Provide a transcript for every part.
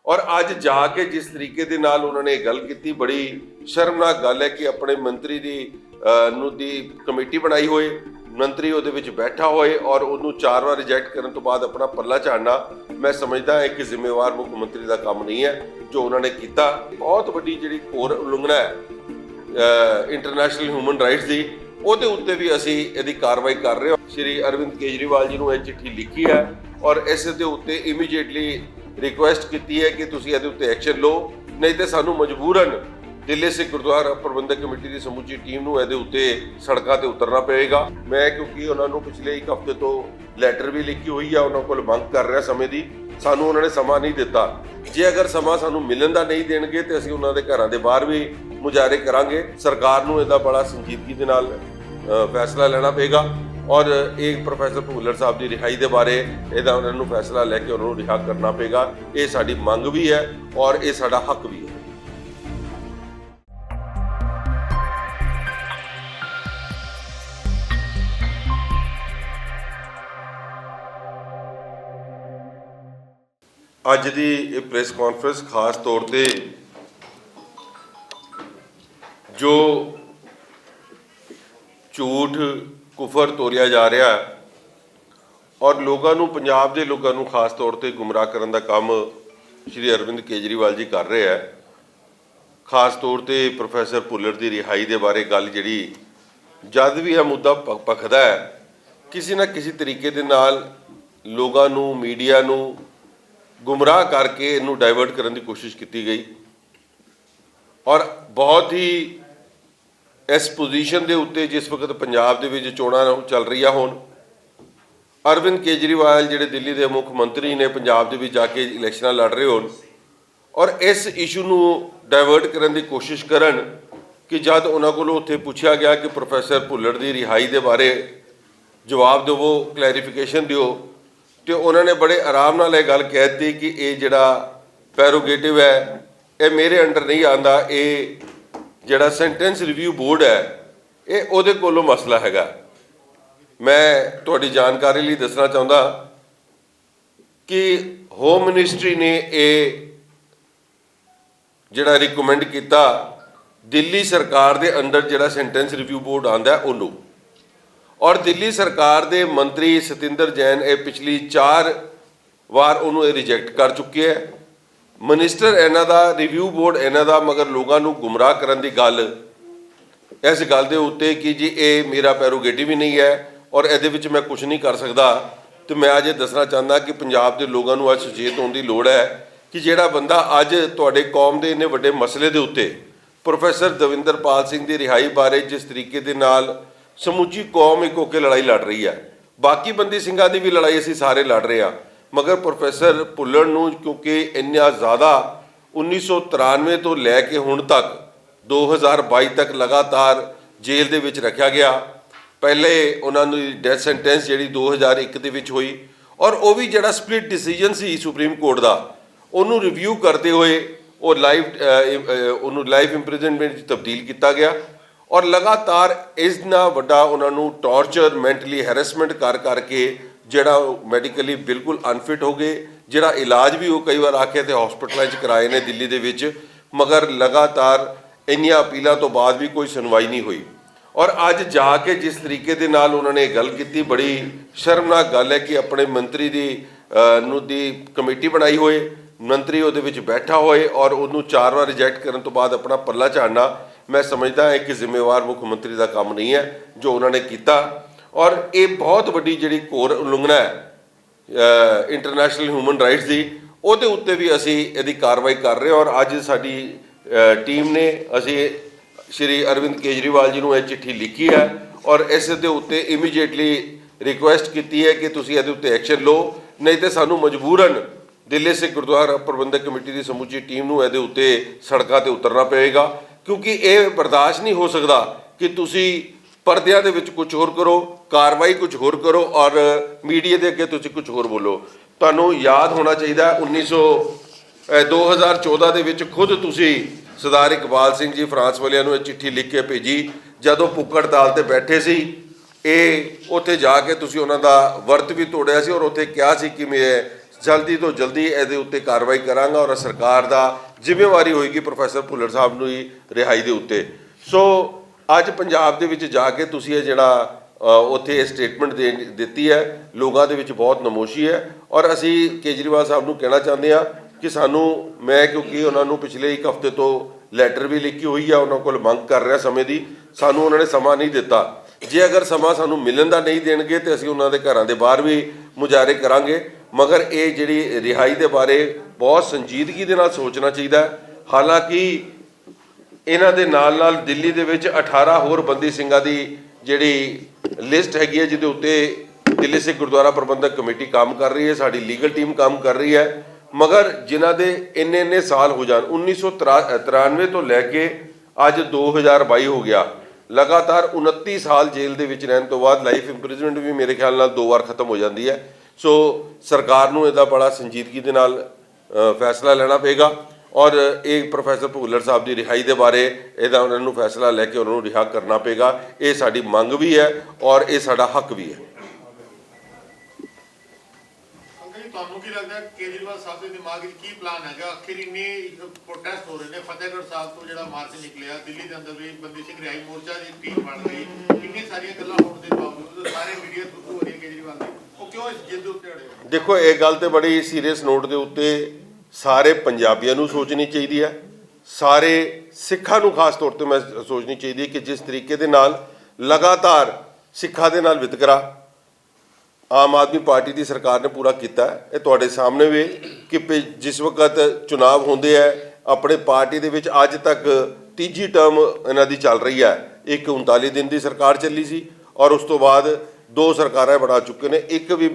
और अज जाके जिस तरीके दे नाल उन्होंने गल की, बड़ी शर्मनाक गल है कि अपने मंत्री दी कमेटी बनाई होए, मंत्री उहदे विच बैठा होए और उन्होंने 4 बार रिजैक्ट करने तो बाद अपना पल्ला झाड़ना, मैं समझदा है कि जिम्मेवार मुख मंत्री का काम नहीं है जो उन्होंने किया। बहुत वड्डी जिहड़ी घोर उल्लंघना है इंटरनेशनल ह्यूमन राइट्स की, ਉਹਦੇ ਉੱਤੇ ਵੀ ਅਸੀਂ ਇਹਦੀ ਕਾਰਵਾਈ ਕਰ ਰਹੇ ਹਾਂ। ਸ਼੍ਰੀ ਅਰਵਿੰਦ ਕੇਜਰੀਵਾਲ ਜੀ ਨੂੰ ਇਹ ਚਿੱਠੀ ਲਿਖੀ ਹੈ ਔਰ ਇਸ ਦੇ ਉੱਤੇ ਇਮੀਡੀਏਟਲੀ ਰਿਕੁਐਸਟ ਕੀਤੀ ਹੈ ਕਿ ਤੁਸੀਂ ਇਹਦੇ ਉੱਤੇ ਐਕਸ਼ਨ ਲਓ, ਨਹੀਂ ਤੇ ਸਾਨੂੰ ਮਜਬੂਰਨ ਦਿੱਲੀ ਸਿੱਖ ਗੁਰਦੁਆਰਾ ਪ੍ਰਬੰਧਕ ਕਮੇਟੀ ਦੀ ਸਮੁੱਚੀ ਟੀਮ ਨੂੰ ਇਹਦੇ ਉੱਤੇ ਸੜਕਾਂ ਤੇ ਉਤਰਨਾ ਪਏਗਾ। ਮੈਂ ਕਿਉਂਕਿ ਉਹਨਾਂ ਨੂੰ ਪਿਛਲੇ ਇੱਕ ਹਫ਼ਤੇ ਤੋਂ ਲੈਟਰ ਵੀ ਲਿਖੀ ਹੋਈ ਹੈ, ਉਹਨਾਂ ਕੋਲ ਮੰਗ ਕਰ ਰਿਹਾ ਸਮੇਂ ਦੀ, ਸਾਨੂੰ ਉਹਨਾਂ ਨੇ ਸਮਾਂ ਨਹੀਂ ਦਿੱਤਾ। ਜੇ ਅਗਰ ਸਮਾਂ ਸਾਨੂੰ ਮਿਲਣ ਦਾ ਨਹੀਂ ਦੇਣਗੇ ਤੇ ਅਸੀਂ ਉਹਨਾਂ ਦੇ ਘਰਾਂ ਦੇ ਬਾਹਰ ਵੀ ਮੁਜ਼ਾਹਰੇ ਕਰਾਂਗੇ। ਸਰਕਾਰ ਨੂੰ ਇਹਦਾ ਬੜਾ ਸੰਜੀਦਗੀ ਦੇ ਨਾਲ फैसला लेना पेगा और एक प्रोफैसर भुल्लर साहब की रिहाई के बारे ਇਹਦਾ ਉਹਨਾਂ ਨੂੰ फैसला लैके उन्होंने रिहा करना पेगा। ये साडी मंग भी है और ये साडा हक भी है। ਅੱਜ ਦੀ ਇਹ ਪ੍ਰੈਸ ਕਾਨਫਰੰਸ ਖਾਸ ਤੌਰ ਤੇ ਜੋ ਝੂਠ ਕੁਫਰ ਤੋਰਿਆ ਜਾ ਰਿਹਾ ਔਰ ਲੋਕਾਂ ਨੂੰ, ਪੰਜਾਬ ਦੇ ਲੋਕਾਂ ਨੂੰ ਖਾਸ ਤੌਰ ਤੇ ਗੁੰਮਰਾਹ ਕਰਨ ਦਾ ਕੰਮ ਸ਼੍ਰੀ ਅਰਵਿੰਦ ਕੇਜਰੀਵਾਲ ਜੀ ਕਰ ਰਹੇ ਹੈ। ਖਾਸ ਤੌਰ ਤੇ ਪ੍ਰੋਫੈਸਰ ਭੁੱਲਰ ਦੀ ਰਿਹਾਈ ਦੇ ਬਾਰੇ ਗੱਲ ਜਿਹੜੀ ਜਦ ਵੀ ਇਹ ਮੁੱਦਾ ਭਖਦਾ ਹੈ, ਕਿਸੇ ਨਾ ਕਿਸੇ ਤਰੀਕੇ ਦੇ ਨਾਲ ਲੋਕਾਂ ਨੂੰ, ਮੀਡੀਆ ਨੂੰ ਗੁੰਮਰਾਹ ਕਰਕੇ ਇਹਨੂੰ ਡਾਇਵਰਟ ਕਰਨ ਦੀ ਕੋਸ਼ਿਸ਼ ਕੀਤੀ ਗਈ ਔਰ ਬਹੁਤ ਹੀ इस पोजीशन के उत्ते जिस वक्त पंजाब के चोणां चल रही होण, अरविंद केजरीवाल जिहड़े दिल्ली के मुख मंत्री ने पंजाब के जाके इलैक्शनां लड़ रहे होण और इस इशू नूं डाइवर्ट करने की कोशिश करन कि जद उन्हां कोलों उत्थे पुछया गया कि प्रोफैसर भुल्लर की रिहाई के बारे जवाब देवो, क्लैरिफिकेशन दिओ, तो उन्होंने बड़े आराम नाल गल कह दी कि ये जिहड़ा पैरोगेटिव है ये मेरे अंडर नहीं आंदा, ये ਜਿਹੜਾ ਸੈਂਟੈਂਸ ਰਿਵਿਊ ਬੋਰਡ ਹੈ ਇਹ ਉਹਦੇ ਕੋਲੋਂ ਮਸਲਾ ਹੈਗਾ। ਮੈਂ ਤੁਹਾਡੀ ਜਾਣਕਾਰੀ ਲਈ ਦੱਸਣਾ ਚਾਹੁੰਦਾ ਕਿ ਹੋਮ ਮਿਨਿਸਟਰੀ ਨੇ ਇਹ ਜਿਹੜਾ ਰਿਕਮੈਂਡ ਕੀਤਾ ਦਿੱਲੀ ਸਰਕਾਰ ਦੇ ਅੰਡਰ ਜਿਹੜਾ ਸੈਂਟੈਂਸ ਰਿਵਿਊ ਬੋਰਡ ਆਂਦਾ ਉਹਨੂੰ, ਔਰ ਦਿੱਲੀ ਸਰਕਾਰ ਦੇ ਮੰਤਰੀ ਸਤਿੰਦਰ ਜੈਨ ਇਹ ਪਿਛਲੀ 4 ਵਾਰ ਉਹਨੂੰ ਇਹ ਰਿਜੈਕਟ ਕਰ ਚੁੱਕੇ ਹੈ। मिनिस्टर इन्हां दा, रिव्यू बोर्ड इन्हां दा, मगर लोगों को गुमराह करने की गल इस गल के उत्ते कि जी ये मेरा पैरोगेटिव ही नहीं है और ये मैं कुछ नहीं कर सकता। तो मैं अज दसना चाहता कि पंजाब के लोगों को अज सचेत होने की लोड़ है कि जिहड़ा बंदा अज तुहाडे कौम के इन्ने वड्डे मसले के उत्ते प्रोफैसर दविंदरपाल सिंह की रिहाई बारे जिस तरीके के नाल समूची कौम एक होकर लड़ाई लड़ रही है, बाकी बंदी सिंघां की भी लड़ाई असीं सारे लड़ रहे हैं, मगर प्रोफैसर भुल्लर नूं क्योंकि इन्ना ज़्यादा 1993 तो लैके हुण तक 2022 तक लगातार जेल दे विच रखा गया। पहले उन्होंने डैथ सेंटेंस जी 2001 दे विच हुई और वो भी जिहड़ा स्प्लिट डिसीजन सी सुप्रीम कोर्ट का उन्होंने रिव्यू करते हुए वो लाइफ इंप्रिजनमेंट तब्दील किया गया और लगातार इतना वड्डा उन्होंने टॉर्चर, मैंटली हैरेसमेंट कर करके ਜਿਹੜਾ मैडिकली बिल्कुल अनफिट हो गए, ਜਿਹੜਾ इलाज भी वो कई बार आखे थे हॉस्पिटलों कराए ने दिल्ली ਦੇ ਵਿੱਚ, मगर लगातार ਇੰਨੀਆਂ अपीलों तो बाद भी कोई सुनवाई नहीं हुई। और अज जाके जिस तरीके के नाल उन्होंने गल की, बड़ी शर्मनाक गल है कि अपने मंत्री दी कमेटी बनाई होए, मंत्री उहदे विच बैठा होए और उन्होंने 4 बार रिजैक्ट करने तो बाद अपना पल्ला झाड़ना, मैं समझदा है कि जिम्मेवार मुख मंत्री का काम नहीं है जो उन्होंने किया। और ये बहुत वड्डी जिहड़ी घोर उल्लंघना है इंटरनेशनल ह्यूमन राइट्स की, ਉਹਦੇ ਉੱਤੇ भी असी ਇਹਦੀ कार्रवाई कर रहे हैं। और अज साडी टीम ने असी श्री अरविंद केजरीवाल जी ਨੂੰ ਇਹ चिट्ठी लिखी है और इस दे उत्ते इमीडिएटली रिक्वेस्ट की है कि तुसीं ਇਹਦੇ ਉੱਤੇ एक्शन लो, नहीं तो सानू मजबूरन दिल्ली सिख गुरुद्वारा प्रबंधक कमेटी की समूची टीम ਨੂੰ ਇਹਦੇ ਉੱਤੇ सड़कों पर उतरना पेगा, क्योंकि ये बर्दाश्त नहीं हो सकता कि तुसीं परदियां दे विच कुछ होर करो, कार्रवाई कुछ होर करो और मीडिया के अगे तुसीं कुछ होर बोलो। तुहानूं याद होना चाहिए 2014 ਦੇ ਵਿੱਚ खुद तुसीं सरदार इकबाल सिंह जी फ्रांस वालियां नूं चिट्ठी लिख के भेजी जदों भुख हड़ताल ते बैठे सी। ये उत्थे जाके तुसीं उन्हां दा वर्त भी तोड़िया सी और उत्थे कहा सी कि मैं ਜਲਦੀ ਤੋਂ ਜਲਦੀ ਇਹਦੇ ਉੱਤੇ ਕਾਰਵਾਈ ਕਰਾਂਗਾ ਔਰ ਸਰਕਾਰ ਦਾ ਜ਼ਿੰਮੇਵਾਰੀ ਹੋਏਗੀ ਪ੍ਰੋਫੈਸਰ ਭੁੱਲਰ ਸਾਹਿਬ ਨੂੰ ਹੀ ਰਿਹਾਈ ਦੇ ਉੱਤੇ। ਸੋ ਅੱਜ ਪੰਜਾਬ ਦੇ ਵਿੱਚ ਜਾ ਕੇ ਤੁਸੀਂ ਇਹ ਜਿਹੜਾ ਉੱਥੇ ਸਟੇਟਮੈਂਟ ਦਿੱਤੀ ਹੈ, ਲੋਕਾਂ ਦੇ ਵਿੱਚ ਬਹੁਤ ਨਮੋਸ਼ੀ ਹੈ ਔਰ ਅਸੀਂ ਕੇਜਰੀਵਾਲ ਸਾਹਿਬ ਨੂੰ ਕਹਿਣਾ ਚਾਹੁੰਦੇ ਹਾਂ ਕਿ ਸਾਨੂੰ, ਮੈਂ ਕਿਉਂਕਿ ਉਹਨਾਂ ਨੂੰ ਪਿਛਲੇ 1 ਹਫ਼ਤੇ ਤੋਂ ਲੈਟਰ ਵੀ ਲਿਖੀ ਹੋਈ ਆ, ਉਹਨਾਂ ਕੋਲ ਮੰਗ ਕਰ ਰਿਹਾ ਸਮੇਂ ਦੀ, ਸਾਨੂੰ ਉਹਨਾਂ ਨੇ ਸਮਾਂ ਨਹੀਂ ਦਿੱਤਾ। ਜੇ ਅਗਰ ਸਮਾਂ ਸਾਨੂੰ ਮਿਲਣ ਦਾ ਨਹੀਂ ਦੇਣਗੇ ਤੇ ਅਸੀਂ ਉਹਨਾਂ ਦੇ ਘਰਾਂ ਦੇ ਬਾਹਰ ਵੀ ਮੁਜ਼ਾਹਰੇ ਕਰਾਂਗੇ, ਮਗਰ ਇਹ ਜਿਹੜੀ ਰਿਹਾਈ ਦੇ ਬਾਰੇ ਬਹੁਤ ਸੰਜੀਦਗੀ ਦੇ ਨਾਲ ਸੋਚਣਾ ਚਾਹੀਦਾ ਹੈ। ਹਾਲਾਂਕਿ ਇਹਨਾਂ ਦੇ ਨਾਲ ਨਾਲ ਦਿੱਲੀ ਦੇ ਵਿੱਚ 18 ਹੋਰ ਬੰਦੀ ਸਿੰਘਾਂ ਦੀ ਜਿਹੜੀ ਲਿਸਟ ਹੈਗੀ ਹੈ, ਜਿਹਦੇ ਉੱਤੇ ਦਿੱਲੀ ਸਿੱਖ ਗੁਰਦੁਆਰਾ ਪ੍ਰਬੰਧਕ ਕਮੇਟੀ ਕੰਮ ਕਰ ਰਹੀ ਹੈ, ਸਾਡੀ ਲੀਗਲ ਟੀਮ ਕੰਮ ਕਰ ਰਹੀ ਹੈ, ਮਗਰ ਜਿਨ੍ਹਾਂ ਦੇ ਇੰਨੇ ਸਾਲ ਹੋ ਜਾਣ, 1993 ਤੋਂ ਲੈ ਕੇ ਅੱਜ 2022 ਹੋ ਗਿਆ, ਲਗਾਤਾਰ 29 ਸਾਲ ਜੇਲ੍ਹ ਦੇ ਵਿੱਚ ਰਹਿਣ ਤੋਂ ਬਾਅਦ ਲਾਈਫ ਇੰਪ੍ਰਿਜ਼ਨਮੈਂਟ ਵੀ ਮੇਰੇ ਖਿਆਲ ਨਾਲ 2 ਵਾਰ ਖਤਮ ਹੋ ਜਾਂਦੀ ਹੈ। ਸੋ ਸਰਕਾਰ ਨੂੰ ਇਹਦਾ ਬੜਾ ਸੰਜੀਦਗੀ ਦੇ ਨਾਲ ਫੈਸਲਾ ਲੈਣਾ ਪਏਗਾ ਔਰ ਇਹ ਪ੍ਰੋਫੈਸਰ ਭੁੱਲਰ ਸਾਹਿਬ ਦੀ ਰਿਹਾਈ ਦੇ ਬਾਰੇ ਇਹਦਾ ਉਹਨਾਂ ਨੂੰ ਫੈਸਲਾ ਲੈ ਕੇ ਉਹਨਾਂ ਨੂੰ ਰਿਹਾ ਕਰਨਾ ਪਏਗਾ। ਇਹ ਸਾਡੀ ਮੰਗ ਵੀ ਹੈ ਔਰ ਇਹ ਸਾਡਾ ਹੱਕ ਵੀ ਹੈ। ਤੁਹਾਨੂੰ ਕੀ ਲੱਗਦਾ ਕੇਜਰੀਵਾਲ ਸਾਹਿਬ ਦੇ ਦਿਮਾਗ ਵਿੱਚ ਕੀ ਪਲਾਨ ਹੈਗਾ? ਆਖਿਰ ਇੰਨੇ ਪ੍ਰੋਟੈਸਟ ਹੋ ਰਹੇ ਨੇ, ਫਤਿਹਗੜ੍ਹ ਸਾਹਿਬ ਤੋਂ ਜਿਹੜਾ ਮਾਰਚ ਨਿਕਲਿਆ, ਦਿੱਲੀ ਦੇ ਅੰਦਰ ਵੀ ਬੰਦੀ ਸਿੰਘ ਰਿਹਾਈ ਮੋਰਚਾ ਦੀ ਟੀਮ ਬਣ ਗਈ, ਇੰਨੀ ਸਾਰੀਆਂ ਗੱਲਾਂ ਹੋਣ ਦੇ ਬਾਵਜੂਦ ਸਾਰੇ ਮੀਡੀਆ ਥਰੂ ਹੋ ਰਹੀ ਹੈ ਕੇਜਰੀਵਾਲ ਦੀ, ਉਹ ਕਿਉਂ ਇਸ ਜਿੱਦ ਉੱਤੇ ਅੜੇ? ਦੇਖੋ, ਇਹ ਗੱਲ ਤੇ ਬੜੀ ਸੀਰੀਅਸ ਨੋਟ ਦੇ ਉੱਤੇ ਸਾਰੇ ਪੰਜਾਬੀਆਂ ਨੂੰ ਸੋਚਣੀ ਚਾਹੀਦੀ ਹੈ, ਸਾਰੇ ਸਿੱਖਾਂ ਨੂੰ ਖਾਸ ਤੌਰ ਤੇ ਮੈਂ ਸੋਚਣੀ ਚਾਹੀਦੀ ਹੈ ਕਿ ਜਿਸ ਤਰੀਕੇ ਦੇ ਨਾਲ ਲਗਾਤਾਰ ਸਿੱਖਾਂ ਦੇ ਨਾਲ ਵਿਤਕਰਾ ਆਮ ਆਦਮੀ ਪਾਰਟੀ ਦੀ ਸਰਕਾਰ ਨੇ ਪੂਰਾ ਕੀਤਾ ਹੈ। ਇਹ ਤੁਹਾਡੇ ਸਾਹਮਣੇ ਵੀ ਕਿ ਜਿਸ ਵਕਤ ਚੁਣਾਵ ਹੁੰਦੇ ਹੈ ਆਪਣੇ ਪਾਰਟੀ ਦੇ ਵਿੱਚ ਅੱਜ ਤੱਕ ਤੀਜੀ ਟਰਮ ਇਹਨਾਂ ਦੀ ਚੱਲ ਰਹੀ ਹੈ। ਇੱਕ 39 ਦਿਨ ਦੀ ਸਰਕਾਰ ਚੱਲੀ ਸੀ ਔਰ ਉਸ ਤੋਂ ਬਾਅਦ 2 ਸਰਕਾਰਾਂ ਬਣਾ ਚੁੱਕੇ ਨੇ, ਇੱਕ ਵੀ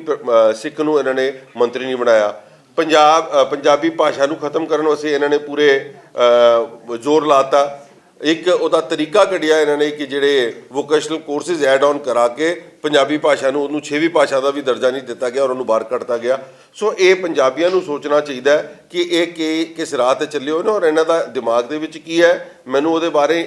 ਸਿੱਖ ਨੂੰ ਇਹਨਾਂ ਨੇ ਮੰਤਰੀ ਨਹੀਂ ਬਣਾਇਆ। ਪੰਜਾਬੀ ਭਾਸ਼ਾ ਨੂੰ ਖਤਮ ਕਰਨ ਵਾਸਤੇ ਇਹਨਾਂ ਨੇ ਪੂਰੇ ਜ਼ੋਰ ਲਾਤਾ। ਇੱਕ ਉਹਦਾ ਤਰੀਕਾ ਕੱਢਿਆ ਇਹਨਾਂ ਨੇ ਕਿ ਜਿਹੜੇ ਵੋਕੇਸ਼ਨਲ ਕੋਰਸਿਸ ਐਡ ਔਨ ਕਰਾ ਕੇ ਪੰਜਾਬੀ ਭਾਸ਼ਾ ਨੂੰ, ਉਹਨੂੰ 6ਵੀਂ ਭਾਸ਼ਾ ਦਾ ਵੀ ਦਰਜਾ ਨਹੀਂ ਦਿੱਤਾ ਗਿਆ ਔਰ ਉਹਨੂੰ ਬਾਹਰ ਕੱਢਤਾ ਗਿਆ। ਸੋ ਇਹ ਪੰਜਾਬੀਆਂ ਨੂੰ ਸੋਚਣਾ ਚਾਹੀਦਾ ਹੈ ਕਿ ਇਹ ਕਿਸ ਰਾਹ 'ਤੇ ਚੱਲੇ ਹੋਏ ਨੇ ਔਰ ਇਹਨਾਂ ਦਾ ਦਿਮਾਗ ਦੇ ਵਿੱਚ ਕੀ ਹੈ। ਮੈਨੂੰ ਉਹਦੇ ਬਾਰੇ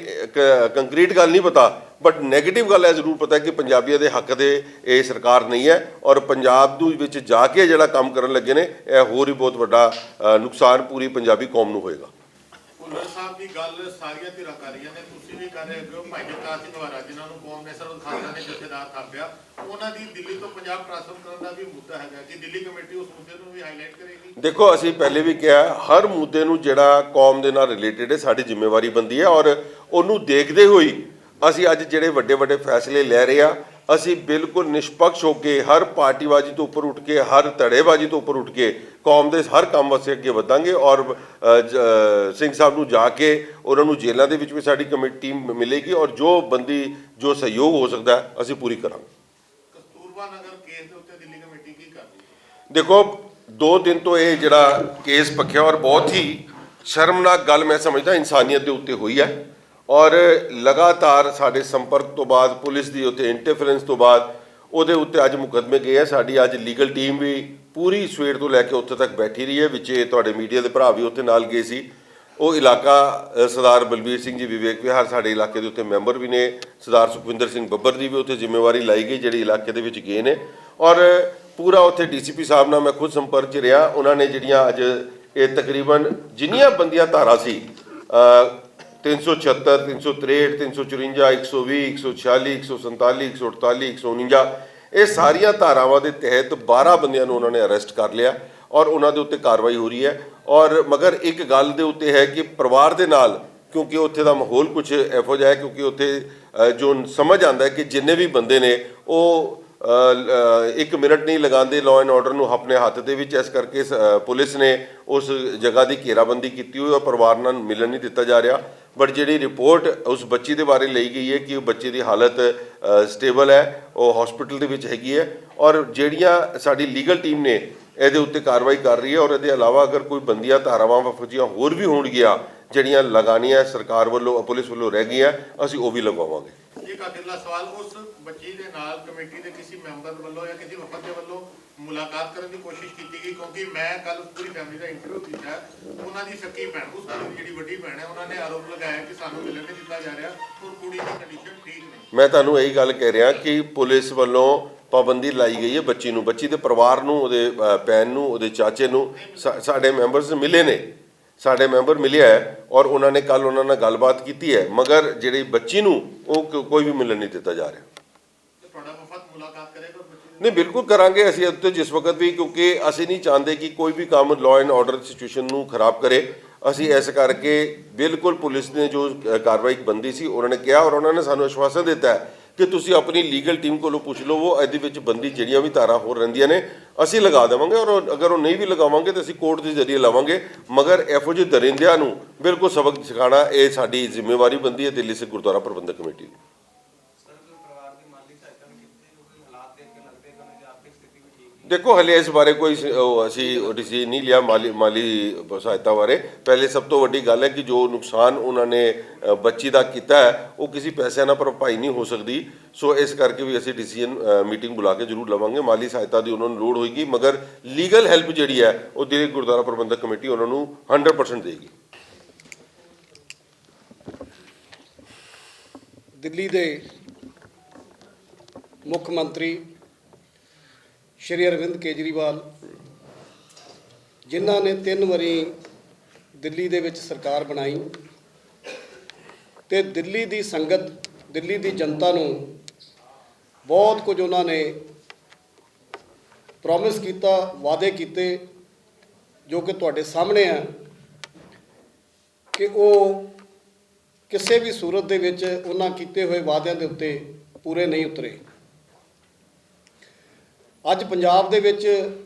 ਕੰਕਰੀਟ ਗੱਲ ਨਹੀਂ ਪਤਾ, ਬਟ ਨੈਗੇਟਿਵ ਗੱਲ ਇਹ ਜ਼ਰੂਰ ਪਤਾ ਕਿ ਪੰਜਾਬੀਆਂ ਦੇ ਹੱਕ ਦੇ ਇਹ ਸਰਕਾਰ ਨਹੀਂ ਹੈ ਔਰ ਪੰਜਾਬ ਦੇ ਵਿੱਚ ਜਾ ਕੇ ਜਿਹੜਾ ਕੰਮ ਕਰਨ ਲੱਗੇ ਨੇ, ਇਹ ਹੋਰ ਹੀ ਬਹੁਤ ਵੱਡਾ ਨੁਕਸਾਨ ਪੂਰੀ ਪੰਜਾਬੀ ਕੌਮ ਨੂੰ ਹੋਏਗਾ। ਭੁੱਲਰ ਸਾਹਿਬ ਦੀ ਗੱਲ ਸਾਰੀਆਂ ਧਿਰਾਂ ਕਰ ਰਹੀਆਂ ਨੇ, ਤੁਸੀਂ ਵੀ ਕਰ ਰਹੇ ਹੋ। ਭਾਈ ਜਗਤਾਰ ਸਿੰਘ ਵਾਰਾ ਜਿਨ੍ਹਾਂ ਨੂੰ ਕੌਮ ਨੇ ਸਰਵ ਖਾਲਸਾ ਨੇ ਜਥੇਦਾਰ ਥਾਪਿਆ, ਉਹਨਾਂ ਦੀ ਦਿੱਲੀ ਤੋਂ ਪੰਜਾਬ ਟ੍ਰਾਂਸਫਰ ਕਰਨ ਦਾ ਵੀ ਮੁੱਦਾ ਹੈਗਾ ਕਿ ਦਿੱਲੀ ਕਮੇਟੀ ਉਸ ਮੁੱਦੇ ਨੂੰ ਵੀ ਹਾਈਲਾਈਟ ਕਰੇਗੀ। ਦੇਖੋ, ਅਸੀਂ ਪਹਿਲੇ ਵੀ ਕਿਹਾ ਹਰ ਮੁੱਦੇ ਨੂੰ ਜਿਹੜਾ ਕੌਮ ਦੇ ਨਾਲ ਰਿਲੇਟਡ ਹੈ ਸਾਡੀ ਜ਼ਿੰਮੇਵਾਰੀ ਬਣਦੀ ਹੈ ਔਰ ਉਹਨੂੰ ਦੇਖਦੇ ਹੋਏ ਅਸੀਂ ਅੱਜ ਜਿਹੜੇ ਵੱਡੇ ਫੈਸਲੇ ਲੈ ਰਹੇ ਹਾਂ, ਅਸੀਂ ਬਿਲਕੁਲ ਨਿਸ਼ਪਕਸ਼ ਹੋ ਕੇ ਹਰ ਪਾਰਟੀਬਾਜ਼ੀ ਤੋਂ ਉੱਪਰ ਉੱਠ ਕੇ, ਹਰ ਧੜੇਬਾਜ਼ੀ ਤੋਂ ਉੱਪਰ ਉੱਠ ਕੇ ਕੌਮ ਦੇ ਹਰ ਕੰਮ ਵਾਸਤੇ ਅੱਗੇ ਵਧਾਂਗੇ ਔਰ ਸਿੰਘ ਸਾਹਿਬ ਨੂੰ ਜਾ ਕੇ ਉਹਨਾਂ ਨੂੰ ਜੇਲ੍ਹਾਂ ਦੇ ਵਿੱਚ ਵੀ ਸਾਡੀ ਕਮੇਟੀ ਟੀਮ ਮਿਲੇਗੀ ਔਰ ਜੋ ਸਹਿਯੋਗ ਹੋ ਸਕਦਾ ਹੈ ਅਸੀਂ ਪੂਰੀ ਕਰਾਂਗੇ। ਕਸਤੂਰਬਾ ਨਗਰ ਕੇਸ ਦੇ ਉੱਤੇ ਦਿੱਲੀ ਕਮੇਟੀ ਕੀ ਕਰ ਰਹੀ ਹੈ? ਦੇਖੋ, 2 ਦਿਨ ਤੋਂ ਇਹ ਜਿਹੜਾ ਕੇਸ ਪੱਖਿਆ ਔਰ ਬਹੁਤ ਹੀ ਸ਼ਰਮਨਾਕ ਗੱਲ ਮੈਂ ਸਮਝਦਾ ਇਨਸਾਨੀਅਤ ਦੇ ਉੱਤੇ ਹੋਈ ਹੈ ਔਰ ਲਗਾਤਾਰ ਸਾਡੇ ਸੰਪਰਕ ਤੋਂ ਬਾਅਦ ਪੁਲਿਸ ਦੀ ਉੱਤੇ ਇੰਟਰਫੇਰੈਂਸ ਤੋਂ ਬਾਅਦ ਉਹਦੇ ਉੱਤੇ ਅੱਜ ਮੁਕੱਦਮੇ ਗਏ ਹੈ। ਸਾਡੀ ਅੱਜ ਲੀਗਲ ਟੀਮ ਵੀ ਪੂਰੀ ਸਵੇਰ ਤੋਂ ਲੈ ਕੇ ਉੱਥੇ ਤੱਕ ਬੈਠੀ ਰਹੀ ਹੈ, ਵਿੱਚ ਤੁਹਾਡੇ ਮੀਡੀਆ ਦੇ ਭਰਾ ਵੀ ਉੱਥੇ ਨਾਲ ਗਏ ਸੀ। ਉਹ ਇਲਾਕਾ ਸਰਦਾਰ ਬਲਬੀਰ ਸਿੰਘ ਜੀ ਵਿਵੇਕ ਵਿਹਾਰ ਸਾਡੇ ਇਲਾਕੇ ਦੇ ਉੱਤੇ ਮੈਂਬਰ ਵੀ ਨੇ, ਸਰਦਾਰ ਸੁਖਵਿੰਦਰ ਸਿੰਘ ਬੱਬਰ ਦੀ ਵੀ ਉੱਥੇ ਜ਼ਿੰਮੇਵਾਰੀ ਲਾਈ ਗਈ ਜਿਹੜੀ ਇਲਾਕੇ ਦੇ ਵਿੱਚ ਗਏ ਨੇ ਔਰ ਪੂਰਾ ਉੱਥੇ ਡੀਸੀਪੀ ਸਾਹਿਬ ਨਾਲ ਮੈਂ ਖੁਦ ਸੰਪਰਕ 'ਚ ਰਿਹਾ। ਉਹਨਾਂ ਨੇ ਜਿਹੜੀਆਂ ਅੱਜ ਇਹ ਤਕਰੀਬਨ ਜਿੰਨੀਆਂ ਬੰਦੀਆਂ ਧਾਰਾ ਸੀ 376, 363, 354, 120, 146, 147, 148, 149, ਇਹ ਸਾਰੀਆਂ ਧਾਰਾਵਾਂ ਦੇ ਤਹਿਤ 12 ਬੰਦਿਆਂ ਨੂੰ ਉਹਨਾਂ ਨੇ ਅਰੈਸਟ ਕਰ ਲਿਆ ਔਰ ਉਹਨਾਂ ਦੇ ਉੱਤੇ ਕਾਰਵਾਈ ਹੋ ਰਹੀ ਹੈ। ਔਰ ਮਗਰ ਇੱਕ ਗੱਲ ਦੇ ਉੱਤੇ ਹੈ ਕਿ ਪਰਿਵਾਰ ਦੇ ਨਾਲ, ਕਿਉਂਕਿ ਉੱਥੇ ਦਾ ਮਾਹੌਲ ਕੁਝ ਇਹੋ ਜਿਹਾ ਹੈ, ਕਿਉਂਕਿ ਉੱਥੇ ਜੋ ਸਮਝ ਆਉਂਦਾ ਹੈ ਕਿ ਜਿੰਨੇ ਵੀ ਬੰਦੇ ਨੇ ਉਹ 1 ਮਿੰਟ ਨਹੀਂ ਲਗਾਉਂਦੇ ਲਾਅ ਐਂਡ ਆਰਡਰ ਨੂੰ ਆਪਣੇ ਹੱਥ ਦੇ ਵਿੱਚ। ਇਸ ਕਰਕੇ ਪੁਲਿਸ ਨੇ ਉਸ ਜਗ੍ਹਾ ਦੀ ਘੇਰਾਬੰਦੀ ਕੀਤੀ ਹੋਈ ਔਰ ਪਰਿਵਾਰ ਨਾਲ ਮਿਲਣ ਨਹੀਂ ਦਿੱਤਾ ਜਾ ਰਿਹਾ। ਬਟ ਜਿਹੜੀ ਰਿਪੋਰਟ ਉਸ ਬੱਚੀ ਦੇ ਬਾਰੇ ਲਈ ਗਈ ਹੈ ਕਿ ਉਹ ਬੱਚੇ ਦੀ ਹਾਲਤ ਸਟੇਬਲ ਹੈ, ਉਹ ਹਸਪੀਟਲ ਦੇ ਵਿੱਚ ਹੈਗੀ ਹੈ ਔਰ ਜਿਹੜੀਆਂ ਸਾਡੀ ਲੀਗਲ ਟੀਮ ਨੇ ਇਹਦੇ ਉੱਤੇ ਕਾਰਵਾਈ ਕਰ ਰਹੀ ਹੈ ਔਰ ਇਹਦੇ ਇਲਾਵਾ ਅਗਰ ਕੋਈ ਬੰਦੀਆਂ ਧਾਰਾਵਾਂ ਵਫਜੀਆਂ ਹੋਰ ਵੀ ਹੋਣਗੀਆਂ ਜਿਹੜੀਆਂ ਲਗਾਉਣੀਆਂ ਸਰਕਾਰ ਵੱਲੋਂ, ਪੁਲਿਸ ਵੱਲੋਂ ਰਹਿ ਗਈਆਂ, ਅਸੀਂ ਉਹ ਵੀ ਲਗਵਾਵਾਂਗੇ। ਇੱਕ ਅਗਲਾ ਸਵਾਲ, ਉਸ ਬੱਚੀ ਦੇ ਨਾਲ ਕਮੇਟੀ ਦੇ ਕਿਸੇ ਮੈਂਬਰ ਵੱਲੋਂ ਜਾਂ ਕਿਸੇ ਵਫਦ ਦੇ ਵੱਲੋਂ ਮੁਲਾਕਾਤ ਕਰਨ ਦੀ ਕੋਸ਼ਿਸ਼ ਕੀਤੀ ਗਈ? ਕਿਉਂਕਿ ਮੈਂ ਕੱਲ ਪੂਰੀ ਫੈਮਿਲੀ ਦਾ ਇੰਟਰਵਿਊ ਕੀਤਾ, ਉਹਨਾਂ ਦੀ ਸਕੀ ਭੈਣ, ਉਸ ਕੁੜੀ ਦੀ ਜਿਹੜੀ ਵੱਡੀ ਭੈਣ ਹੈ, ਉਹਨਾਂ ਨੇ ਆਰੋਪ ਲਗਾਇਆ ਕਿ ਸਾਨੂੰ ਮਿਲਣ ਨਹੀਂ ਦਿੱਤਾ ਜਾ ਰਿਹਾ ਔਰ ਕੁੜੀ ਦੀ ਕੰਡੀਸ਼ਨ ਠੀਕ ਨਹੀਂ। ਮੈਂ ਤੁਹਾਨੂੰ ਇਹੀ ਗੱਲ ਕਹਿ ਰਿਹਾ ਕਿ ਪੁਲਿਸ ਵੱਲੋਂ ਪਾਬੰਦੀ ਲਾਈ ਗਈ ਹੈ ਬੱਚੀ ਨੂੰ, ਬੱਚੀ ਦੇ ਪਰਿਵਾਰ ਨੂੰ, ਉਹਦੇ ਭੈਣ ਨੂੰ, ਉਹਦੇ ਚਾਚੇ ਨੂੰ ਸਾਡੇ ਮੈਂਬਰਸ ਮਿਲੇ ਨੇ, ਸਾਡੇ ਮੈਂਬਰ ਮਿਲਿਆ ਹੈ ਔਰ ਉਹਨਾਂ ਨੇ ਕੱਲ ਉਹਨਾਂ ਨਾਲ ਗੱਲਬਾਤ ਕੀਤੀ ਹੈ, ਮਗਰ ਜਿਹੜੀ ਬੱਚੀ ਨੂੰ ਉਹ ਕੋਈ ਵੀ ਮਿਲਣ ਨਹੀਂ ਦਿੱਤਾ ਜਾ ਰਿਹਾ। ਤੁਹਾਡਾ ਵਫਦ ਮੁਲਾਕਾਤ ਕਰੇਗਾ ਬੱਚੀ ਨਾਲ? ਨਹੀਂ, ਬਿਲਕੁਲ ਕਰਾਂਗੇ ਅਸੀਂ ਉੱਤੇ ਜਿਸ ਵਕਤ ਵੀ, ਕਿਉਂਕਿ ਅਸੀਂ ਨਹੀਂ ਚਾਹੁੰਦੇ ਕਿ ਕੋਈ ਵੀ ਕੰਮ ਲਾਅ ਐਂਡ ਆਰਡਰ ਸਿਚੁਏਸ਼ਨ ਨੂੰ ਖਰਾਬ ਕਰੇ। ਅਸੀਂ ਇਸ ਕਰਕੇ ਬਿਲਕੁਲ ਪੁਲਿਸ ਨੇ ਜੋ ਕਾਰਵਾਈ ਬੰਦੀ ਸੀ ਉਹਨਾਂ ਨੇ ਕਿਹਾ, ਔਰ ਉਹਨਾਂ ਨੇ ਸਾਨੂੰ ਆਸ਼ਵਾਸਨ ਦਿੱਤਾ ਹੈ ਕਿ ਤੁਸੀਂ ਆਪਣੀ ਲੀਗਲ ਟੀਮ ਕੋਲੋਂ ਪੁੱਛ ਲਵੋ, ਇਹਦੇ ਵਿੱਚ ਬੰਦੀ ਜਿਹੜੀਆਂ ਵੀ ਧਾਰਾ ਹੋਰ ਰਹਿੰਦੀਆਂ ਨੇ ਅਸੀਂ ਲਗਾ ਦੇਵਾਂਗੇ, ਔਰ ਅਗਰ ਉਹ ਨਹੀਂ ਵੀ ਲਗਾਵਾਂਗੇ ਤਾਂ ਅਸੀਂ ਕੋਰਟ ਦੇ ਜ਼ਰੀਏ ਲਾਵਾਂਗੇ। ਮਗਰ ਇਹੋ ਜਿਹੇ ਦਰਿੰਦਿਆਂ ਨੂੰ ਬਿਲਕੁਲ ਸਬਕ ਸਿਖਾਉਣਾ ਇਹ ਸਾਡੀ ਜ਼ਿੰਮੇਵਾਰੀ ਬਣਦੀ ਹੈ ਦਿੱਲੀ ਸਿੱਖ ਗੁਰਦੁਆਰਾ ਪ੍ਰਬੰਧਕ ਕਮੇਟੀ ਦੀ। ਦੇਖੋ ਹਲੇ ਇਸ ਬਾਰੇ ਕੋਈ ਅਸੀਂ ਡਿਸੀਜਨ ਨਹੀਂ ਲਿਆ ਮਾਲੀ ਸਹਾਇਤਾ ਬਾਰੇ। ਪਹਿਲੇ ਸਭ ਤੋਂ ਵੱਡੀ ਗੱਲ ਹੈ ਕਿ ਜੋ ਨੁਕਸਾਨ ਉਹਨਾਂ ਨੇ ਬੱਚੀ ਦਾ ਕੀਤਾ ਹੈ ਉਹ ਕਿਸੇ ਪੈਸਿਆਂ ਨਾਲ ਭਰਪਾਈ ਨਹੀਂ ਹੋ ਸਕਦੀ, ਸੋ ਇਸ ਕਰਕੇ ਵੀ ਅਸੀਂ ਡਿਸੀਜਨ ਮੀਟਿੰਗ ਬੁਲਾ ਕੇ ਜ਼ਰੂਰ ਲਵਾਂਗੇ। ਮਾਲੀ ਸਹਾਇਤਾ ਦੀ ਉਹਨਾਂ ਨੂੰ ਲੋੜ ਹੋਏਗੀ, ਮਗਰ ਲੀਗਲ ਹੈਲਪ ਜਿਹੜੀ ਹੈ ਉਹ ਦਿੱਲੀ ਗੁਰਦੁਆਰਾ ਪ੍ਰਬੰਧਕ ਕਮੇਟੀ ਉਹਨਾਂ ਨੂੰ 100% ਦੇਗੀ। ਦਿੱਲੀ ਦੇ ਮੁੱਖ ਮੰਤਰੀ ਸ਼੍ਰੀ ਅਰਵਿੰਦ ਕੇਜਰੀਵਾਲ, ਜਿਨ੍ਹਾਂ ਨੇ 3 ਵਾਰੀ ਦਿੱਲੀ ਦੇ ਵਿੱਚ ਸਰਕਾਰ ਬਣਾਈ ਤੇ ਦਿੱਲੀ ਦੀ ਸੰਗਤ, ਦਿੱਲੀ ਦੀ ਜਨਤਾ ਨੂੰ ਬਹੁਤ ਕੁਝ ਉਹਨਾਂ ਨੇ ਪ੍ਰੋਮਿਸ ਕੀਤਾ, ਵਾਅਦੇ ਕੀਤੇ, ਜੋ ਕਿ ਤੁਹਾਡੇ ਸਾਹਮਣੇ ਆ ਕਿ ਉਹ ਕਿਸੇ ਵੀ ਸੂਰਤ ਦੇ ਵਿੱਚ ਉਹਨਾਂ ਕੀਤੇ ਹੋਏ ਵਾਅਦਿਆਂ ਦੇ ਉੱਤੇ ਪੂਰੇ ਨਹੀਂ ਉਤਰੇ। ਅੱਜ ਪੰਜਾਬ ਦੇ ਵਿੱਚ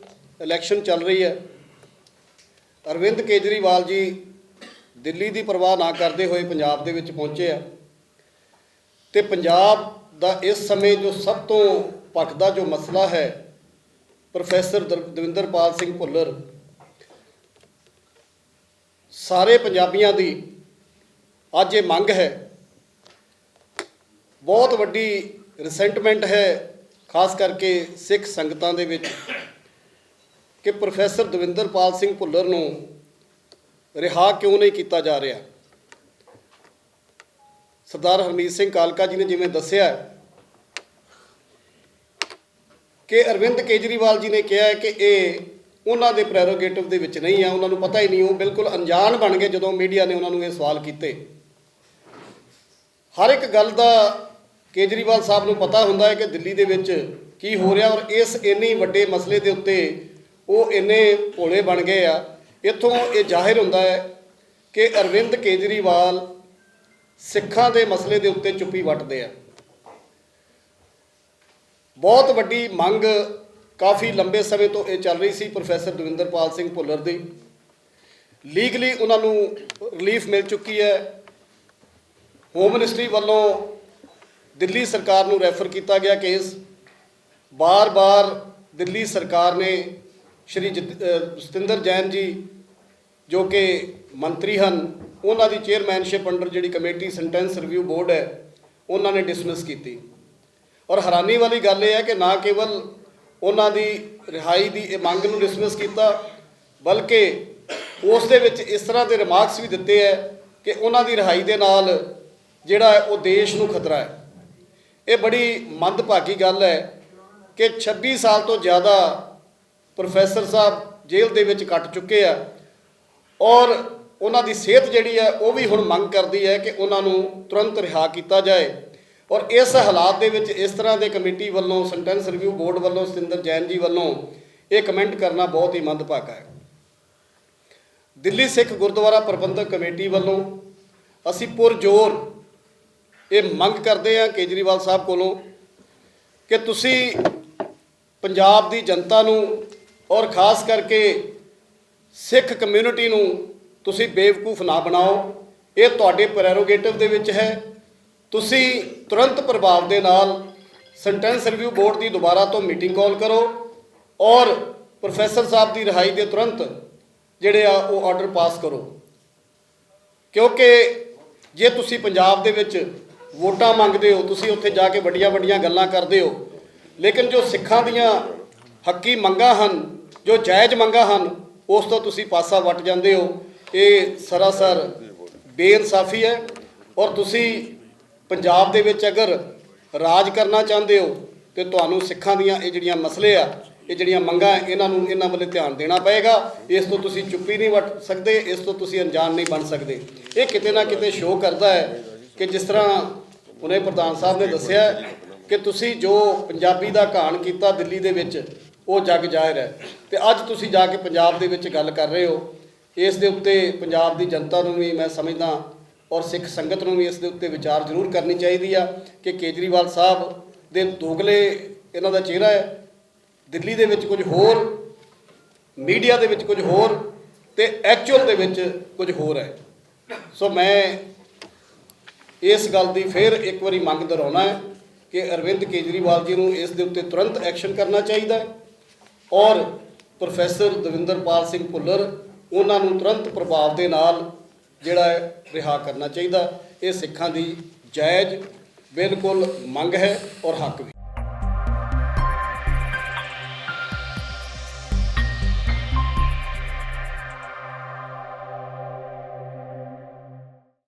ਇਲੈਕਸ਼ਨ ਚੱਲ ਰਹੀ ਹੈ। ਅਰਵਿੰਦ ਕੇਜਰੀਵਾਲ ਜੀ ਦਿੱਲੀ ਦੀ ਪਰਵਾਹ ਨਾ ਕਰਦੇ ਹੋਏ ਪੰਜਾਬ ਦੇ ਵਿੱਚ ਪਹੁੰਚੇ ਆ ਤੇ ਪੰਜਾਬ ਦਾ ਇਸ ਸਮੇਂ ਜੋ ਸਭ ਤੋਂ ਭਖਦਾ ਜੋ ਮਸਲਾ ਹੈ, ਪ੍ਰੋਫੈਸਰ ਦਵਿੰਦਰਪਾਲ ਸਿੰਘ ਭੁੱਲਰ, ਸਾਰੇ ਪੰਜਾਬੀਆਂ ਦੀ ਅੱਜ ਇਹ ਮੰਗ ਹੈ, ਬਹੁਤ ਵੱਡੀ ਰਿਸੈਂਟਮੈਂਟ ਹੈ ਖਾਸ ਕਰਕੇ ਸਿੱਖ ਸੰਗਤਾਂ ਦੇ ਵਿੱਚ, ਕਿ ਪ੍ਰੋਫੈਸਰ ਦਵਿੰਦਰਪਾਲ ਸਿੰਘ ਭੁੱਲਰ ਨੂੰ ਰਿਹਾ ਕਿਉਂ ਨਹੀਂ ਕੀਤਾ ਜਾ ਰਿਹਾ। ਸਰਦਾਰ ਹਰਮੀਤ ਸਿੰਘ ਕਾਲਕਾ ਜੀ ਨੇ ਜਿਵੇਂ ਦੱਸਿਆ ਕਿ ਅਰਵਿੰਦ ਕੇਜਰੀਵਾਲ ਜੀ ਨੇ ਕਿਹਾ ਹੈ ਕਿ ਇਹ ਉਹਨਾਂ ਦੇ ਪ੍ਰੈਰੋਗੇਟਿਵ ਦੇ ਵਿੱਚ ਨਹੀਂ ਆ, ਉਹਨਾਂ ਨੂੰ ਪਤਾ ਹੀ ਨਹੀਂ, ਉਹ ਬਿਲਕੁਲ ਅਣਜਾਣ ਬਣ ਗਏ ਜਦੋਂ ਮੀਡੀਆ ਨੇ ਉਹਨਾਂ ਨੂੰ ਇਹ ਸਵਾਲ ਕੀਤੇ। ਹਰ ਇੱਕ ਗੱਲ ਦਾ ਕੇਜਰੀਵਾਲ ਸਾਹਿਬ ਨੂੰ ਪਤਾ ਹੁੰਦਾ ਹੈ ਕਿ ਦਿੱਲੀ ਦੇ ਵਿੱਚ ਕੀ ਹੋ ਰਿਹਾ, ਔਰ ਇਸ ਇੰਨੇ ਵੱਡੇ ਮਸਲੇ ਦੇ ਉੱਤੇ ਉਹ ਇੰਨੇ ਭੋਲੇ ਬਣ ਗਏ ਆ। ਇੱਥੋਂ ਇਹ ਜ਼ਾਹਿਰ ਹੁੰਦਾ ਹੈ ਕਿ ਅਰਵਿੰਦ ਕੇਜਰੀਵਾਲ ਸਿੱਖਾਂ ਦੇ ਮਸਲੇ ਦੇ ਉੱਤੇ ਚੁੱਪੀ ਵੱਟਦੇ ਆ। ਬਹੁਤ ਵੱਡੀ ਮੰਗ ਕਾਫੀ ਲੰਬੇ ਸਮੇਂ ਤੋਂ ਇਹ ਚੱਲ ਰਹੀ ਸੀ ਪ੍ਰੋਫੈਸਰ ਦਵਿੰਦਰਪਾਲ ਸਿੰਘ ਭੁੱਲਰ ਦੀ। ਲੀਗਲੀ ਉਹਨਾਂ ਨੂੰ ਰਿਲੀਫ ਮਿਲ ਚੁੱਕੀ ਹੈ। ਹੋਮ ਮਿਨਿਸਟਰੀ ਵੱਲੋਂ ਦਿੱਲੀ ਸਰਕਾਰ ਨੂੰ ਰੈਫਰ ਕੀਤਾ ਗਿਆ ਕੇਸ। ਬਾਰ-ਬਾਰ ਦਿੱਲੀ ਸਰਕਾਰ ਨੇ ਸ਼੍ਰੀ ਸਤਿੰਦਰ ਜੈਨ ਜੀ ਜੋ ਕਿ ਮੰਤਰੀ ਹਨ, ਉਹਨਾਂ ਦੀ ਚੇਅਰਮੈਨਸ਼ਿਪ ਅੰਡਰ ਜਿਹੜੀ ਕਮੇਟੀ ਸੈਂਟੈਂਸ ਰਿਵਿਊ ਬੋਰਡ ਹੈ, ਉਹਨਾਂ ਨੇ ਡਿਸਮਿਸ ਕੀਤੀ। ਔਰ ਹੈਰਾਨੀ ਵਾਲੀ ਗੱਲ ਇਹ ਹੈ ਕਿ ਨਾ ਕੇਵਲ ਉਹਨਾਂ ਦੀ ਰਿਹਾਈ ਦੀ ਇਹ ਮੰਗ ਨੂੰ ਡਿਸਮਿਸ ਕੀਤਾ, ਬਲਕਿ ਉਸ ਦੇ ਵਿੱਚ ਇਸ ਤਰ੍ਹਾਂ ਦੇ ਰਿਮਾਰਕਸ ਵੀ ਦਿੱਤੇ ਹੈ ਕਿ ਉਹਨਾਂ ਦੀ ਰਿਹਾਈ ਦੇ ਨਾਲ ਜਿਹੜਾ ਹੈ ਉਹ ਦੇਸ਼ ਨੂੰ ਖਤਰਾ ਹੈ। ਇਹ ਬੜੀ ਮੰਦਭਾਗੀ ਗੱਲ ਹੈ ਕਿ 26 ਸਾਲ ਤੋਂ ਜ਼ਿਆਦਾ ਪ੍ਰੋਫੈਸਰ ਸਾਹਿਬ ਜੇਲ੍ਹ ਦੇ ਵਿੱਚ ਕੱਟ ਚੁੱਕੇ ਆ, ਔਰ ਉਹਨਾਂ ਦੀ ਸਿਹਤ ਜਿਹੜੀ ਹੈ ਉਹ ਵੀ ਹੁਣ ਮੰਗ ਕਰਦੀ ਹੈ ਕਿ ਉਹਨਾਂ ਨੂੰ ਤੁਰੰਤ ਰਿਹਾ ਕੀਤਾ ਜਾਏ। ਔਰ ਇਸ ਹਾਲਾਤ ਦੇ ਵਿੱਚ ਇਸ ਤਰ੍ਹਾਂ ਦੇ ਕਮੇਟੀ ਵੱਲੋਂ, ਸੈਂਟੈਂਸ ਰਿਵਿਊ ਬੋਰਡ ਵੱਲੋਂ, ਸਤਿੰਦਰ ਜੈਨ ਜੀ ਵੱਲੋਂ ਇਹ ਕਮੈਂਟ ਕਰਨਾ ਬਹੁਤ ਹੀ ਮੰਦਭਾਗਾ ਹੈ। ਦਿੱਲੀ ਸਿੱਖ ਗੁਰਦੁਆਰਾ ਪ੍ਰਬੰਧਕ ਕਮੇਟੀ ਵੱਲੋਂ ਅਸੀਂ ਪੁਰਜ਼ੋਰ ਇਹ ਮੰਗ ਕਰਦੇ ਹਾਂ ਕੇਜਰੀਵਾਲ ਸਾਹਿਬ ਕੋਲੋਂ ਕਿ ਤੁਸੀਂ ਪੰਜਾਬ ਦੀ ਜਨਤਾ ਨੂੰ ਔਰ ਖਾਸ ਕਰਕੇ ਸਿੱਖ ਕਮਿਊਨਿਟੀ ਨੂੰ ਤੁਸੀਂ ਬੇਵਕੂਫ ਨਾ ਬਣਾਓ। ਇਹ ਤੁਹਾਡੇ ਪ੍ਰੈਰੋਗੇਟਿਵ ਦੇ ਵਿੱਚ ਹੈ। ਤੁਸੀਂ ਤੁਰੰਤ ਪ੍ਰਭਾਵ ਦੇ ਨਾਲ ਸੈਂਟੈਂਸ ਰਿਵਿਊ ਬੋਰਡ ਦੀ ਦੁਬਾਰਾ ਤੋਂ ਮੀਟਿੰਗ ਕਾਲ ਕਰੋ ਔਰ ਪ੍ਰੋਫੈਸਰ ਸਾਹਿਬ ਦੀ ਰਿਹਾਈ ਦੇ ਤੁਰੰਤ ਜਿਹੜੇ ਆ ਉਹ ਆਰਡਰ ਪਾਸ ਕਰੋ, ਕਿਉਂਕਿ ਜੇ ਤੁਸੀਂ ਪੰਜਾਬ ਦੇ ਵਿੱਚ ਵੋਟਾਂ ਮੰਗਦੇ ਹੋ, ਤੁਸੀਂ ਉੱਥੇ ਜਾ ਕੇ ਵੱਡੀਆਂ ਵੱਡੀਆਂ ਗੱਲਾਂ ਕਰਦੇ ਹੋ, ਲੇਕਿਨ ਜੋ ਸਿੱਖਾਂ ਦੀਆਂ ਹੱਕੀ ਮੰਗਾਂ ਹਨ, ਜੋ ਜਾਇਜ਼ ਮੰਗਾਂ ਹਨ, ਉਸ ਤੋਂ ਤੁਸੀਂ ਪਾਸਾ ਵੱਟ ਜਾਂਦੇ ਹੋ। ਇਹ ਸਰਾਸਰ ਬੇਇਨਸਾਫੀ ਹੈ। ਔਰ ਤੁਸੀਂ ਪੰਜਾਬ ਦੇ ਵਿੱਚ ਅਗਰ ਰਾਜ ਕਰਨਾ ਚਾਹੁੰਦੇ ਹੋ ਤੇ ਤੁਹਾਨੂੰ ਸਿੱਖਾਂ ਦੀਆਂ ਇਹ ਜਿਹੜੀਆਂ ਮਸਲੇ ਆ, ਇਹ ਜਿਹੜੀਆਂ ਮੰਗਾਂ ਹੈ, ਇਹਨਾਂ ਵੱਲ ਧਿਆਨ ਦੇਣਾ ਪਏਗਾ। ਇਸ ਤੋਂ ਤੁਸੀਂ ਚੁੱਪੀ ਨਹੀਂ ਵੱਟ ਸਕਦੇ, ਇਸ ਤੋਂ ਤੁਸੀਂ ਅਣਜਾਣ ਨਹੀਂ ਬਣ ਸਕਦੇ। ਇਹ ਕਿਤੇ ਨਾ ਕਿਤੇ ਸ਼ੋਅ ਕਰਦਾ ਹੈ ਕਿ ਜਿਸ ਤਰ੍ਹਾਂ ਹੁਣੇ ਪ੍ਰਧਾਨ ਸਾਹਿਬ ਨੇ ਦੱਸਿਆ ਕਿ ਤੁਸੀਂ ਜੋ ਪੰਜਾਬੀ ਦਾ ਘਾਣ ਕੀਤਾ ਦਿੱਲੀ ਦੇ ਵਿੱਚ, ਉਹ ਜੱਗ ਜ਼ਾਹਿਰ ਹੈ। ਤੇ ਅੱਜ ਤੁਸੀਂ ਜਾ ਕੇ ਪੰਜਾਬ ਦੇ ਵਿੱਚ ਗੱਲ ਕਰ ਰਹੇ ਹੋ। ਇਸ ਦੇ ਉੱਤੇ ਪੰਜਾਬ ਦੀ ਜਨਤਾ ਨੂੰ ਵੀ ਮੈਂ ਸਮਝਦਾ ਔਰ ਸਿੱਖ ਸੰਗਤ ਨੂੰ ਵੀ ਇਸ ਦੇ ਉੱਤੇ ਵਿਚਾਰ ਜ਼ਰੂਰ ਕਰਨੀ ਚਾਹੀਦੀ ਆ ਕਿ ਕੇਜਰੀਵਾਲ ਸਾਹਿਬ ਦੇ ਦੋਗਲੇ ਇਹਨਾਂ ਦਾ ਚਿਹਰਾ ਹੈ। ਦਿੱਲੀ ਦੇ ਵਿੱਚ ਕੁਝ ਹੋਰ, ਮੀਡੀਆ ਦੇ ਵਿੱਚ ਕੁਝ ਹੋਰ ਤੇ ਐਕਚੁਅਲ ਦੇ ਵਿੱਚ ਕੁਝ ਹੋਰ ਹੈ। ਸੋ ਮੈਂ ਇਸ ਗੱਲ ਦੀ ਫਿਰ ਇੱਕ ਵਾਰੀ ਮੰਗ ਦੁਹਰਾਉਣਾ ਹੈ ਕਿ ਅਰਵਿੰਦ ਕੇਜਰੀਵਾਲ ਜੀ ਨੂੰ ਇਸ ਦੇ ਉੱਤੇ ਤੁਰੰਤ ਐਕਸ਼ਨ ਕਰਨਾ ਚਾਹੀਦਾ ਹੈ ਔਰ ਪ੍ਰੋਫੈਸਰ ਦਵਿੰਦਰਪਾਲ ਸਿੰਘ ਭੁੱਲਰ ਉਹਨਾਂ ਨੂੰ ਤੁਰੰਤ ਪ੍ਰਭਾਵ ਦੇ ਨਾਲ ਜਿਹੜਾ ਹੈ ਰਿਹਾ ਕਰਨਾ ਚਾਹੀਦਾ। ਇਹ ਸਿੱਖਾਂ ਦੀ ਜਾਇਜ਼ ਬਿਲਕੁਲ ਮੰਗ ਹੈ ਔਰ ਹੱਕ ਵੀ।